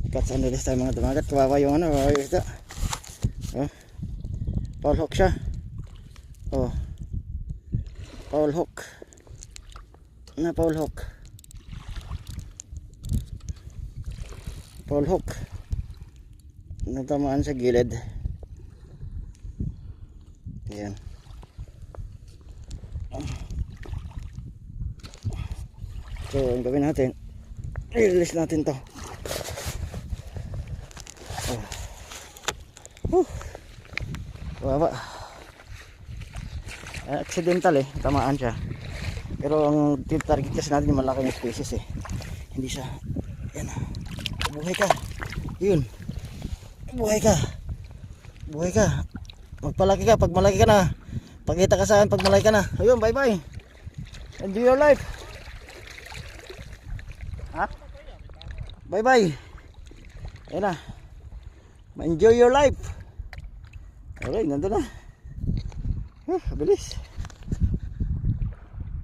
Catch and release tayo mga dumagat. Kawawa yung ano, kawawa yung isda. Oh. Foul hook siya. Oh. Foul hook. Na foul hook. Foul hook. Natamaan sa gilid. Ayan. So, ang gawin natin, i-release natin to. Baba. Accidental eh, tamaan siya. Pero ang target kasi natin yung malaking species eh. Hindi siya. Yan. Buhay ka. Yun. Buhay ka. Buhay ka. Magpalaki ka. Pag malaki ka na. Pakita ka sa akin pag malaki ka na. Ayun, bye bye. Enjoy your life. Ha? Bye bye. Ayan na. Enjoy your life. Alright, nandun na. Bilis.